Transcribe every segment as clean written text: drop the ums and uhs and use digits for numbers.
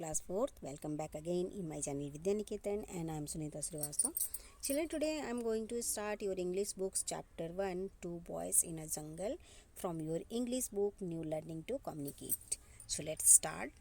class 4th. Welcome back again in my channel Vidya Niketan, and I am Sunita Srivastav. Children, today I am going to start your English books chapter 1, Two Boys in a Jungle, from your English book New Learning to Communicate. So let's start.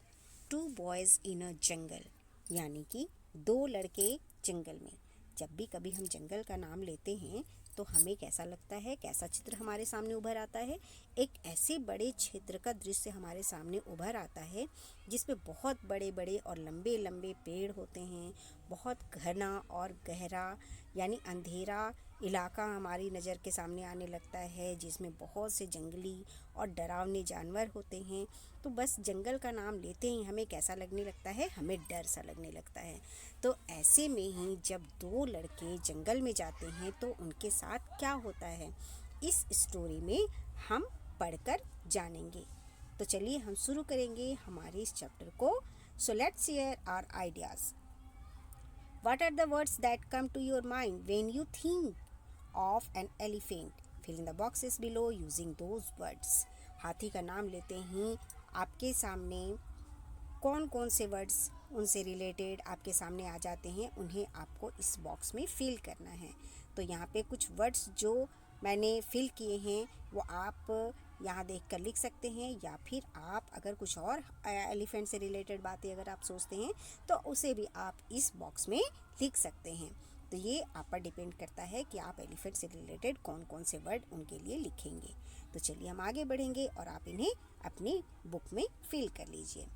Two boys in a jungle, यानी कि दो लड़के जंगल में। जब भी कभी हम जंगल का नाम लेते हैं तो हमें कैसा लगता है, कैसा चित्र हमारे सामने उभर आता है? एक ऐसे बड़े क्षेत्र का दृश्य हमारे सामने उभर आता है जिसमें बहुत बड़े बड़े और लंबे लंबे पेड़ होते हैं। बहुत घना और गहरा यानी अंधेरा इलाका हमारी नज़र के सामने आने लगता है, जिसमें बहुत से जंगली और डरावने जानवर होते हैं। तो बस जंगल का नाम लेते ही हमें कैसा लगने लगता है? हमें डर सा लगने लगता है। तो ऐसे में ही जब दो लड़के जंगल में जाते हैं तो उनके साथ क्या होता है, इस स्टोरी में हम पढ़कर जानेंगे। तो चलिए हम शुरू करेंगे हमारे इस चैप्टर को। So let's share our ideas. What are the words that come to your mind when you think of an elephant? Fill in the boxes below using those words. हाथी का नाम लेते ही आपके सामने कौन कौन से वर्ड्स उनसे रिलेटेड आपके सामने आ जाते हैं, उन्हें आपको इस बॉक्स में फिल करना है। तो यहाँ पे कुछ वर्ड्स जो मैंने फिल किए हैं वो आप यहाँ देखकर लिख सकते हैं, या फिर आप अगर कुछ और एलिफेंट से रिलेटेड बातें अगर आप सोचते हैं तो उसे भी आप इस बॉक्स में लिख सकते हैं। तो ये आप पर डिपेंड करता है कि आप एलिफेंट से रिलेटेड कौन कौन से वर्ड उनके लिए लिखेंगे। तो चलिए हम आगे बढ़ेंगे और आप इन्हें अपनी बुक में फिल कर लीजिए।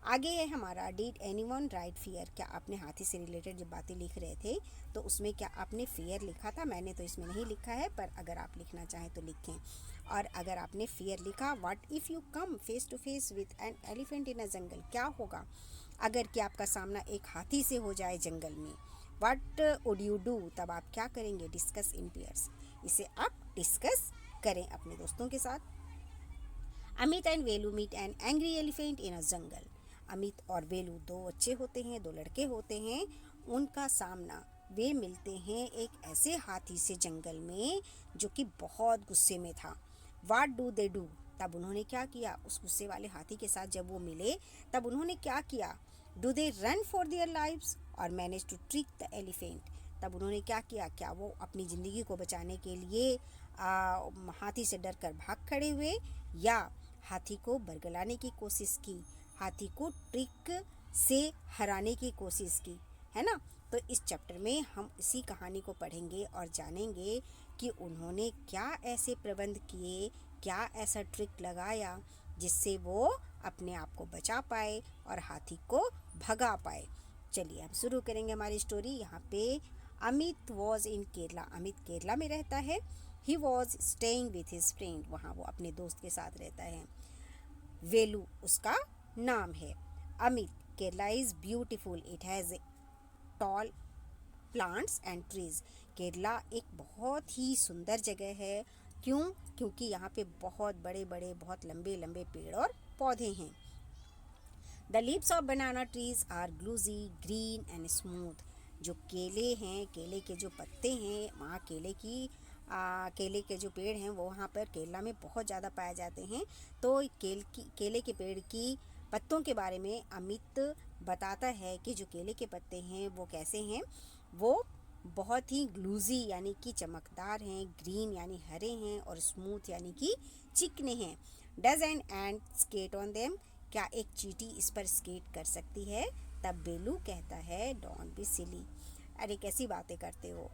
आगे है हमारा डिड एनीवन राइट फियर। क्या आपने हाथी से रिलेटेड जब बातें लिख रहे थे तो उसमें क्या आपने फियर लिखा था? मैंने तो इसमें नहीं लिखा है, पर अगर आप लिखना चाहें तो लिखें। और अगर आपने फियर लिखा, what if you come face to face with an elephant in a jungle. क्या होगा अगर कि आपका सामना एक हाथी से हो जाए जंगल में? What would you do? तब आप क्या करेंगे? Discuss in pairs. इसे आप डिस्कस करें अपने दोस्तों के साथ। Amit and Velu meet an angry elephant in a jungle. Amit और वेलू दो बच्चे होते हैं, दो लड़के होते हैं। उनका सामना, वे मिलते हैं एक ऐसे हाथी से जंगल में जो कि बहुत गुस्से में था। What do they do? तब उन्होंने क्या किया? उस गुस्से वाले हाथी के साथ जब वो मिले तब उन्होंने क्या किया? Do they run for their lives और manage to trick the elephant? तब उन्होंने क्या किया? क्या वो अपनी ज़िंदगी को बचाने के लिए हाथी से डर कर भाग खड़े हुए, या हाथी को बरगलाने की कोशिश की, हाथी को ट्रिक से हराने की कोशिश की, है ना? तो इस चैप्टर में हम इसी कहानी को पढ़ेंगे और जानेंगे कि उन्होंने क्या ऐसे प्रबंध किए, क्या ऐसा ट्रिक लगाया जिससे वो अपने आप को बचा पाए और हाथी को भगा पाए। चलिए हम शुरू करेंगे हमारी स्टोरी। यहाँ पे अमित वॉज इन केरला। अमित केरला में रहता है। He was staying with his friend. वहाँ वो अपने दोस्त के साथ रहता है। वेलू उसका नाम है। Amit, Kerala is beautiful, it has tall plants and trees. Kerala एक बहुत ही सुंदर जगह है। क्यों? क्योंकि यहाँ पे बहुत बड़े बड़े, बहुत लंबे लंबे पेड़ और पौधे हैं। The leaves of banana trees are glossy green and smooth. जो केले हैं, केले के जो पत्ते हैं, वहाँ केले के जो पेड़ हैं वो वहाँ पर केरला में बहुत ज़्यादा पाए जाते हैं। तो केले के पेड़ की पत्तों के बारे में अमित बताता है कि जो केले के पत्ते हैं वो कैसे हैं। वो बहुत ही ग्लूजी यानी कि चमकदार हैं, ग्रीन यानी हरे हैं, और स्मूथ यानी कि चिकने हैं। Does an ant skate on them? क्या एक चींटी इस पर स्केट कर सकती है? तब बेलू कहता है डोंट बी सिली। अरे कैसी बातें करते हो,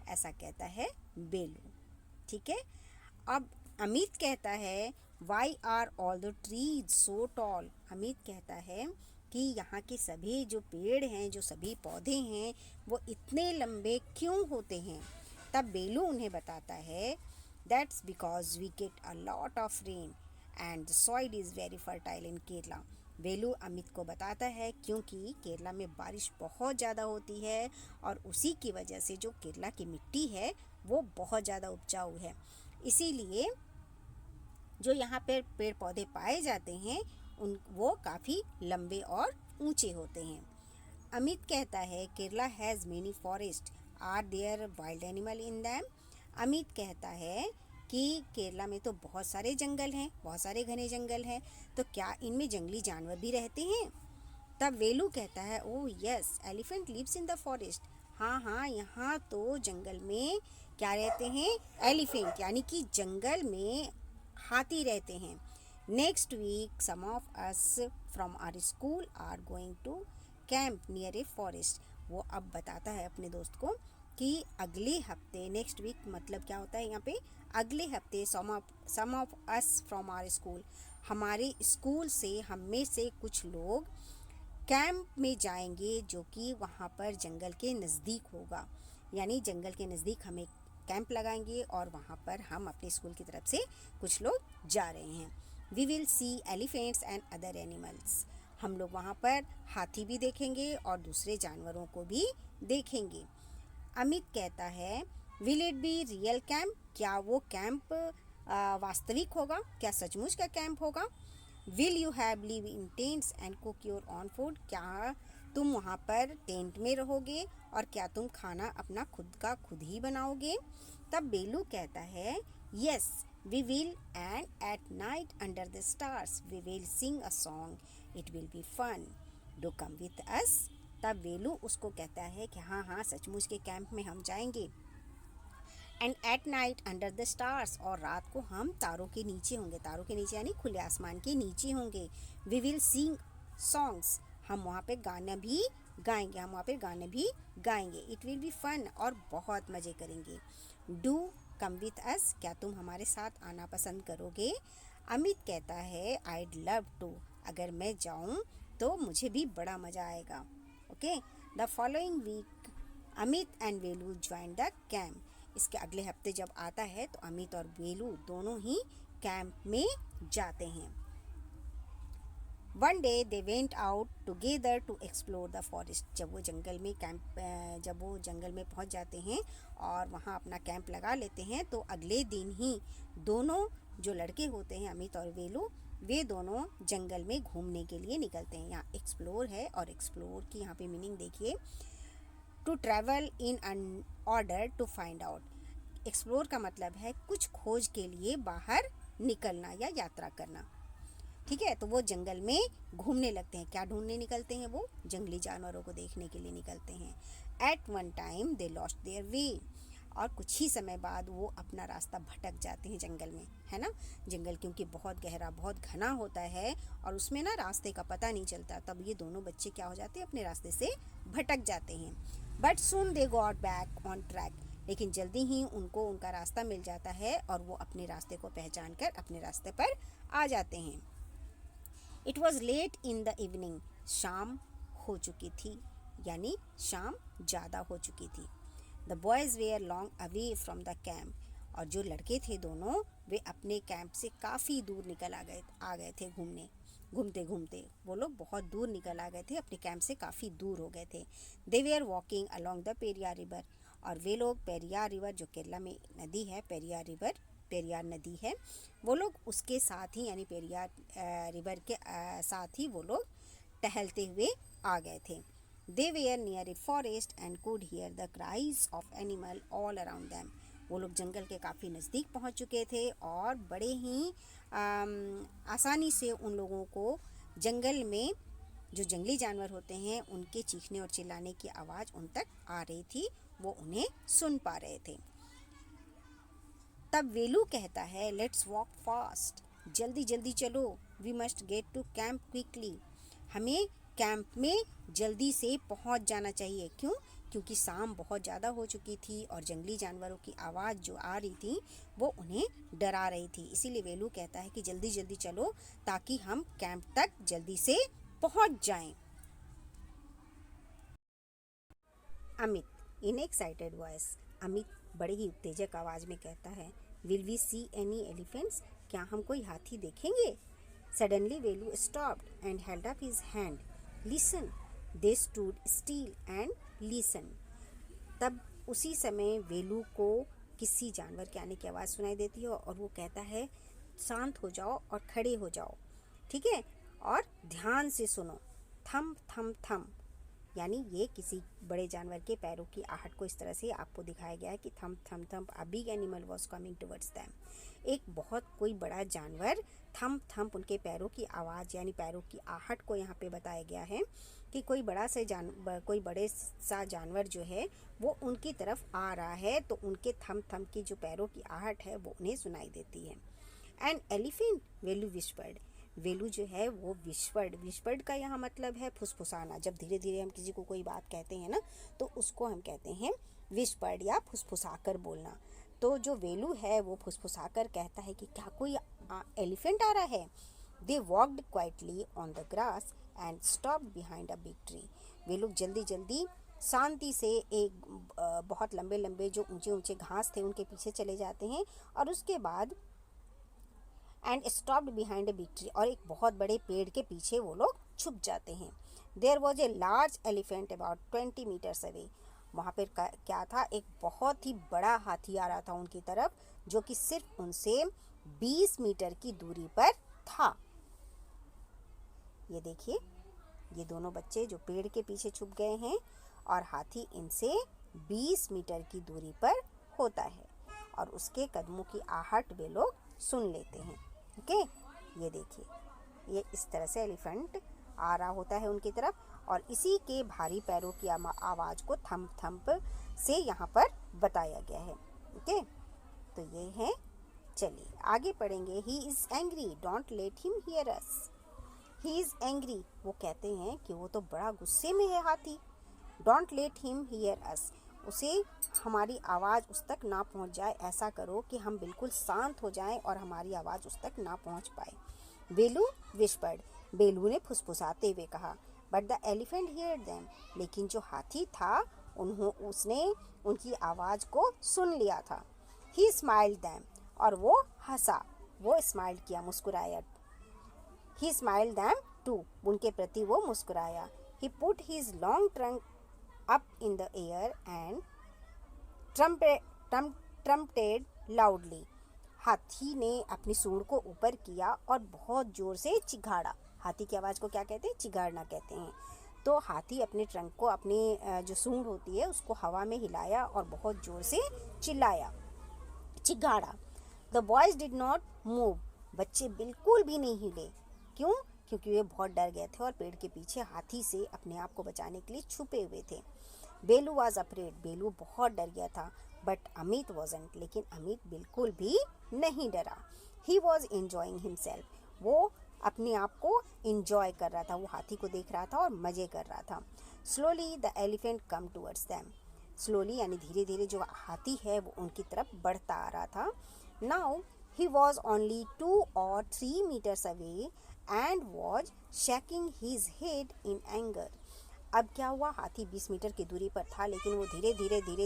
ऐसा कहता है बेलू। ठीक है। अब अमित कहता है why are all the trees so tall. Amit कहता है कि यहाँ के सभी जो पेड़ हैं, जो सभी पौधे हैं, वो इतने लंबे क्यों होते हैं? तब बेलू उन्हें बताता है that's because we get a lot of rain and the soil is very fertile in Kerala. Velu Amit को बताता है क्योंकि केरला में बारिश बहुत ज़्यादा होती है और उसी की वजह से जो केरला की मिट्टी है वो बहुत ज़्यादा उपजाऊ है। इसीलिए जो यहाँ पर पेड़ पौधे पाए जाते हैं वो काफ़ी लंबे और ऊंचे होते हैं। अमित कहता है Kerala has many forest, are there wild animal in them? Amit कहता है कि केरला में तो बहुत सारे जंगल हैं, बहुत सारे घने जंगल हैं, तो क्या इनमें जंगली जानवर भी रहते हैं? तब वेलू कहता है, oh yes elephant lives in the forest. हाँ हाँ, यहाँ तो जंगल में क्या रहते हैं, एलिफेंट, यानी कि जंगल में हाथी रहते हैं। Next week some of us from our school are going to camp near a forest. वो अब बताता है अपने दोस्त को कि अगले हफ्ते, नेक्स्ट वीक मतलब क्या होता है यहाँ पे, अगले हफ्ते some of us from our school, हमारे स्कूल से, हम में से कुछ लोग कैंप में जाएंगे जो कि वहाँ पर जंगल के नज़दीक होगा। यानी जंगल के नज़दीक हम एक कैंप लगाएंगे और वहाँ पर हम अपने स्कूल की तरफ से कुछ लोग जा रहे हैं। We will see elephants and other animals. हम लोग वहाँ पर हाथी भी देखेंगे और दूसरे जानवरों को भी देखेंगे। अमित कहता है, will it be real camp? क्या वो कैंप वास्तविक होगा? क्या सचमुच का कैंप होगा? Will you have live in tents and cook your on food? क्या तुम वहाँ पर टेंट में रहोगे और क्या तुम खाना अपना खुद का खुद ही बनाओगे? तब बेलू कहता है, yes we will, and at night under the stars we will sing a song, it will be fun, do come with us. तब वेलू उसको कहता है कि हाँ हाँ, सचमुच के कैंप में हम जाएंगे। And at night under the stars, और रात को हम तारों के नीचे होंगे, तारों के नीचे यानी खुले आसमान के नीचे होंगे। वी विल सिंग सॉन्ग्स, हम वहाँ पे गाना भी गाएंगे, हम वहाँ पे गाने भी गाएंगे। इट विल बी फन, और बहुत मज़े करेंगे। डू कम विथ अस, क्या तुम हमारे साथ आना पसंद करोगे? अमित कहता है, आईड लव टू, अगर मैं जाऊँ तो मुझे भी बड़ा मज़ा आएगा। Okay, the following week Amit and Velu join the camp. इसके अगले हफ्ते जब आता है तो अमित और वेलू दोनों ही कैंप में जाते हैं। One day they went out together to explore the forest. जब वो जंगल में पहुंच जाते हैं और वहाँ अपना कैंप लगा लेते हैं, तो अगले दिन ही दोनों जो लड़के होते हैं, अमित और वेलू, वे दोनों जंगल में घूमने के लिए निकलते हैं। यहाँ एक्सप्लोर है, और एक्सप्लोर की यहाँ पे मीनिंग देखिए, to travel in an order to find out. Explore का मतलब है कुछ खोज के लिए बाहर निकलना या यात्रा करना। ठीक है, तो वो जंगल में घूमने लगते हैं। क्या ढूंढने निकलते हैं? वो जंगली जानवरों को देखने के लिए निकलते हैं। At one time they lost their way, और कुछ ही समय बाद वो अपना रास्ता भटक जाते हैं जंगल में, है ना। जंगल क्योंकि बहुत गहरा, बहुत घना होता है और उसमें ना रास्ते का पता नहीं चलता, तब ये दोनों बच्चे क्या हो जाते हैं, अपने रास्ते से भटक जाते हैं। But soon they got back on track, लेकिन जल्दी ही उनको उनका रास्ता मिल जाता है और वो अपने रास्ते को पहचान कर अपने रास्ते पर आ जाते हैं। It was late in the evening, शाम हो चुकी थी, यानी शाम ज़्यादा हो चुकी थी। The boys were long away from the camp, और जो लड़के थे दोनों, वे अपने कैंप से काफ़ी दूर निकल आ गए थे घूमने। घूमते घूमते वो लोग बहुत दूर निकल आ गए थे, अपने कैंप से काफ़ी दूर हो गए थे। They were walking along the Periyar river, और वे लोग पेरियार रिवर, जो केरला में नदी है, पेरियार रिवर, पेरियार नदी है, वो लोग उसके साथ ही, यानी पेरियार रिवर के साथ ही वो लोग टहलते हुए आ गए थे। They were near a forest and could hear the cries of animal all around them. वो लोग जंगल के काफ़ी नज़दीक पहुंच चुके थे और बड़े ही आसानी से उन लोगों को जंगल में जो जंगली जानवर होते हैं उनके चीखने और चिल्लाने की आवाज़ उन तक आ रही थी, वो उन्हें सुन पा रहे थे। तब वेलू कहता है, लेट्स वॉक फास्ट, जल्दी जल्दी चलो। We must get to camp quickly, हमें कैंप में जल्दी से पहुंच जाना चाहिए। क्यों? क्योंकि शाम बहुत ज़्यादा हो चुकी थी और जंगली जानवरों की आवाज़ जो आ रही थी वो उन्हें डरा रही थी। इसीलिए वेलू कहता है कि जल्दी जल्दी चलो ताकि हम कैंप तक जल्दी से पहुंच जाएं। Amit in excited voice, Amit बड़े ही उत्तेजक आवाज़ में कहता है, will we see any elephants, क्या हम कोई हाथी देखेंगे? Suddenly Velu stopped and held up his hand, listen. They stood still and listen. तब उसी समय वेलू को किसी जानवर के आने की आवाज़ सुनाई देती है और वो कहता है, शांत हो जाओ और खड़े हो जाओ, ठीक है, और ध्यान से सुनो। थम थम थम, यानी ये किसी बड़े जानवर के पैरों की आहट को इस तरह से आपको दिखाया गया है कि thump thump thump a big animal was coming towards them. एक बहुत कोई बड़ा जानवर, थम्प थम्प उनके पैरों की आवाज़ यानी पैरों की आहट को यहाँ पे बताया गया है कि कोई कोई बड़े सा जानवर जो है वो उनकी तरफ आ रहा है, तो उनके थम्प थम्प की जो पैरों की आहट है वो उन्हें सुनाई देती है। An elephant, Velu whispered. Velu जो है वो विस्पर्ड का यहाँ मतलब है फुसफुसाना। जब धीरे धीरे हम किसी को कोई बात कहते हैं ना, तो उसको हम कहते हैं विस्पर्ड या फुसफुसाकर बोलना। तो जो वेलू है वो फुसफुसाकर कहता है कि क्या कोई एलिफेंट आ रहा है। They walked quietly on the grass and stopped behind a big tree. वे लोग जल्दी जल्दी शांति से एक बहुत लंबे लंबे जो ऊंचे ऊंचे घास थे उनके पीछे चले जाते हैं, और उसके बाद and stopped behind a big tree, और एक बहुत बड़े पेड़ के पीछे वो लोग छुप जाते हैं। There was a large elephant about 20 metres away. वहाँ पर क्या था, एक बहुत ही बड़ा हाथी आ रहा था उनकी तरफ, जो कि सिर्फ उनसे 20 मीटर की दूरी पर था। ये देखिए, ये दोनों बच्चे जो पेड़ के पीछे छुप गए हैं, और हाथी इनसे 20 मीटर की दूरी पर होता है, और उसके कदमों की आहट वे लोग सुन लेते हैं। ओके, ये देखिए, ये इस तरह से एलिफेंट आ रहा होता है उनकी तरफ, और इसी के भारी पैरों की आवाज़ को थम्प थम्प से यहाँ पर बताया गया है। ओके, तो ये है। चलिए आगे पढ़ेंगे। He is angry, don't let him here us. He is angry, वो कहते हैं कि वो तो बड़ा गुस्से में है हाथी। डोंट लेट हिम हियर अस, उसे हमारी आवाज़ उस तक ना पहुंच जाए, ऐसा करो कि हम बिल्कुल शांत हो जाएं और हमारी आवाज़ उस तक ना पहुंच पाए। बेलू विस्पर्ड, बेलू ने फुसफुसाते हुए कहा। But the elephant hear them, लेकिन जो हाथी था उसने उनकी आवाज़ को सुन लिया था। ही स्माइल्ड दैम, और वो हंसा, वो स्माइल किया, मुस्कुराया। ही स्माइल्ड दैम टू, उनके प्रति वो मुस्कुराया। He put his long trunk up in the air and trumpeted loudly. हाथी ने अपनी सूंड को ऊपर किया और बहुत जोर से चिघाड़ा। हाथी की आवाज़ को क्या कहते हैं, चिघाड़ना कहते हैं। तो हाथी अपने ट्रंक को, अपनी जो सूंड होती है उसको हवा में हिलाया और बहुत जोर से चिल्लाया, चिघाड़ा। The boys did not move, बच्चे बिल्कुल भी नहीं हिले। क्यों? क्योंकि वे बहुत डर गए थे और पेड़ के पीछे हाथी से अपने आप को बचाने के लिए छुपे हुए थे। बेलू वॉज अफ्रेड, बेलू बहुत डर गया था। बट अमित वॉजंट, लेकिन अमित बिल्कुल भी नहीं डरा। ही वॉज एंजॉइंग हिमसेल्फ, वो अपने आप को इंजॉय कर रहा था, वो हाथी को देख रहा था और मज़े कर रहा था। Slowly the elephant come towards them, slowly यानी धीरे धीरे जो हाथी है वो उनकी तरफ बढ़ता आ रहा था। Now he was only 2 or 3 meters away and was shaking his head in anger. अब क्या हुआ, हाथी 20 मीटर की दूरी पर था, लेकिन वो धीरे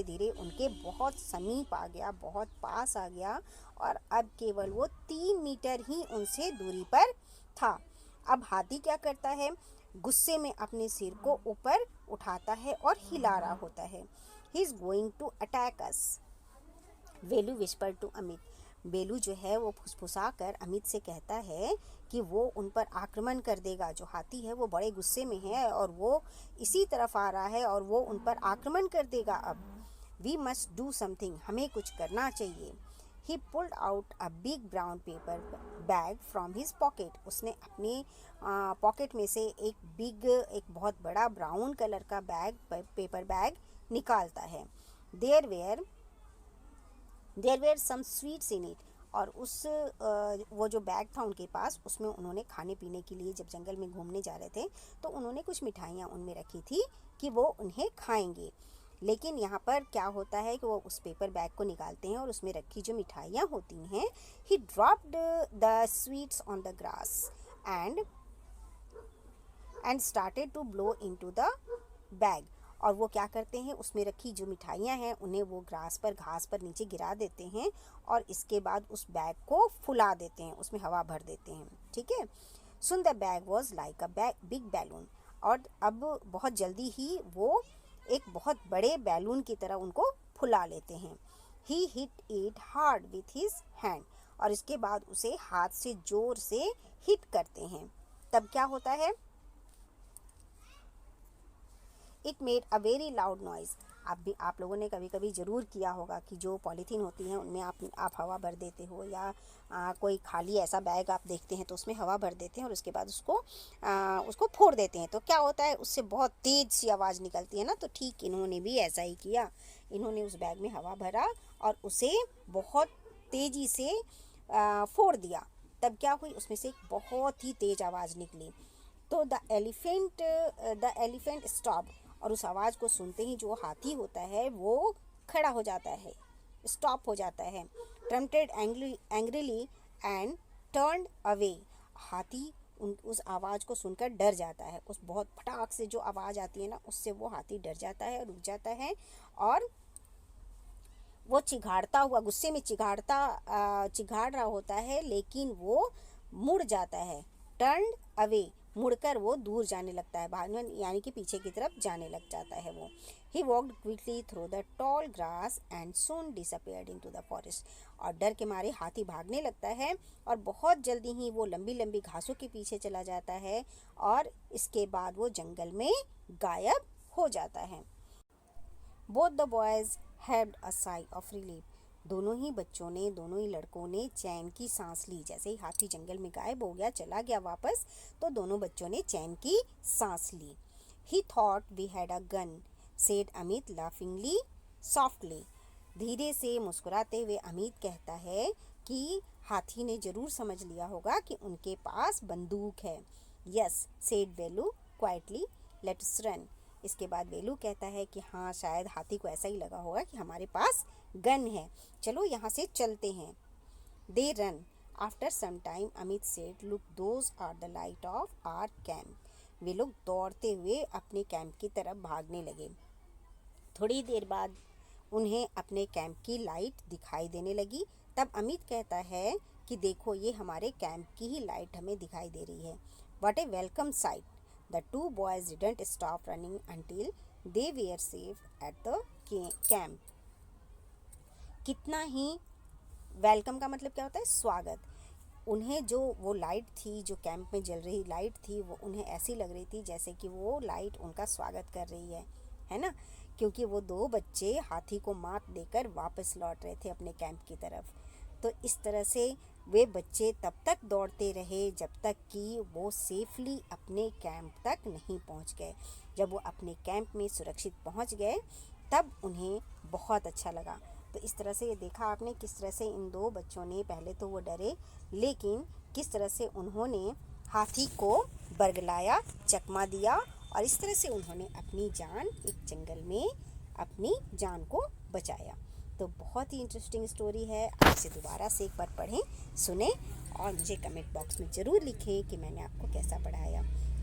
धीरे उनके बहुत समीप आ गया, बहुत पास आ गया, और अब केवल वो 3 मीटर ही उनसे दूरी पर था। अब हाथी क्या करता है, गुस्से में अपने सिर को ऊपर उठाता है और हिला रहा होता है। He is going to attack us, Velu whisper to Amit. Belu जो है वो फुसफुसा कर अमित से कहता है कि वो उन पर आक्रमण कर देगा। जो हाथी है वो बड़े गुस्से में है और वो इसी तरफ आ रहा है और वो उन पर आक्रमण कर देगा। अब वी मस्ट डू समथिंग, हमें कुछ करना चाहिए। He pulled out a big brown paper bag from his pocket, उसने अपने पॉकेट में से एक बहुत बड़ा ब्राउन कलर का पेपर बैग निकालता है। There were some sweets in it, और वो जो बैग था उनके पास, उसमें उन्होंने खाने पीने के लिए, जब जंगल में घूमने जा रहे थे तो उन्होंने कुछ मिठाइयाँ उनमें रखी थी कि वो उन्हें खाएंगे। लेकिन यहाँ पर क्या होता है कि वो उस पेपर बैग को निकालते हैं और उसमें रखी जो मिठाइयाँ होती हैं, he dropped the sweets on the grass and started to blow into the bag. और वो क्या करते हैं, उसमें रखी जो मिठाइयाँ हैं उन्हें वो घास पर नीचे गिरा देते हैं, और इसके बाद उस बैग को फुला देते हैं, उसमें हवा भर देते हैं। ठीक है। Soon the bag was like a big balloon, और अब बहुत जल्दी ही वो एक बहुत बड़े बैलून की तरह उनको फुला लेते हैं। He hit it hard with his hand, और इसके बाद उसे हाथ से जोर से हिट करते हैं। तब क्या होता है, it made a very loud noise. आप लोगों ने कभी कभी ज़रूर किया होगा कि जो पॉलीथीन होती हैं उनमें आप हवा भर देते हो, या कोई खाली ऐसा बैग आप देखते हैं तो उसमें हवा भर देते हैं और उसके बाद उसको फोड़ देते हैं, तो क्या होता है, उससे बहुत तेज़ सी आवाज़ निकलती है ना। तो ठीक इन्होंने भी ऐसा ही किया। इन्होंने उस बैग में हवा भरा और उसे बहुत तेज़ी से फोड़ दिया। तब क्या हुई, उसमें से एक बहुत ही तेज़ आवाज़ निकली। तो द एलिफेंट स्टॉप, और उस आवाज़ को सुनते ही जो हाथी होता है वो खड़ा हो जाता है, स्टॉप हो जाता है। ट्रम्पेटेड एंग्रीली एंड टर्न्ड अवे। हाथी उस आवाज़ को सुनकर डर जाता है। उस बहुत फटाक से जो आवाज़ आती है ना, उससे वो हाथी डर जाता है, रुक जाता है, और वो चिघाड़ता हुआ, गुस्से में चिघाड़ रहा होता है, लेकिन वो मुड़ जाता है। टर्न्ड अवे, मुड़कर वो दूर जाने लगता है, भागने यानी कि पीछे की तरफ जाने लग जाता है वो। He walked quickly through the tall grass and soon disappeared into the forest. और डर के मारे हाथी भागने लगता है और बहुत जल्दी ही वो लंबी लंबी घासों के पीछे चला जाता है, और इसके बाद वो जंगल में गायब हो जाता है। Both the boys had a sigh of relief. दोनों ही लड़कों ने चैन की सांस ली। जैसे ही हाथी जंगल में गायब हो गया, चला गया वापस, तो दोनों बच्चों ने चैन की सांस ली। He thought we had a gun, said Amit laughingly softly. धीरे से मुस्कुराते हुए अमित कहता है कि हाथी ने जरूर समझ लिया होगा कि उनके पास बंदूक है। Yes, said Velu quietly, let's run. इसके बाद वेलू कहता है कि हाँ, शायद हाथी को ऐसा ही लगा होगा कि हमारे पास गन है, चलो यहाँ से चलते हैं। They run. After some time Amit said, look those are the light of our camp. वे लोग दौड़ते हुए अपने कैंप की तरफ भागने लगे। थोड़ी देर बाद उन्हें अपने कैंप की लाइट दिखाई देने लगी। तब अमित कहता है कि देखो, ये हमारे कैंप की ही लाइट हमें दिखाई दे रही है। What A welcome site. The two boys didn't stop running until they were safe at the camp. कितना ही, वेलकम का मतलब क्या होता है, स्वागत। उन्हें जो वो लाइट थी, जो कैंप में जल रही लाइट थी, वो उन्हें ऐसी लग रही थी जैसे कि वो लाइट उनका स्वागत कर रही है ना, क्योंकि वो दो बच्चे हाथी को मात देकर वापस लौट रहे थे अपने कैंप की तरफ। तो इस तरह से वे बच्चे तब तक दौड़ते रहे जब तक कि वो सेफली अपने कैंप तक नहीं पहुंच गए। जब वो अपने कैंप में सुरक्षित पहुंच गए, तब उन्हें बहुत अच्छा लगा। तो इस तरह से ये देखा आपने किस तरह से इन दो बच्चों ने, पहले तो वो डरे, लेकिन किस तरह से उन्होंने हाथी को बरगलाया, चकमा दिया, और इस तरह से उन्होंने अपनी जान, एक जंगल में अपनी जान को बचाया। तो बहुत ही इंटरेस्टिंग स्टोरी है। आप इसे दोबारा से एक बार पढ़ें, सुने, और मुझे कमेंट बॉक्स में ज़रूर लिखें कि मैंने आपको कैसा पढ़ाया।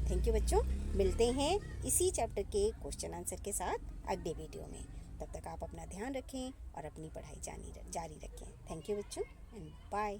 थैंक यू बच्चों। मिलते हैं इसी चैप्टर के क्वेश्चन आंसर के साथ अगले वीडियो में। तब तक आप अपना ध्यान रखें और अपनी पढ़ाई जारी रखें। थैंक यू बच्चों, एंड बाय।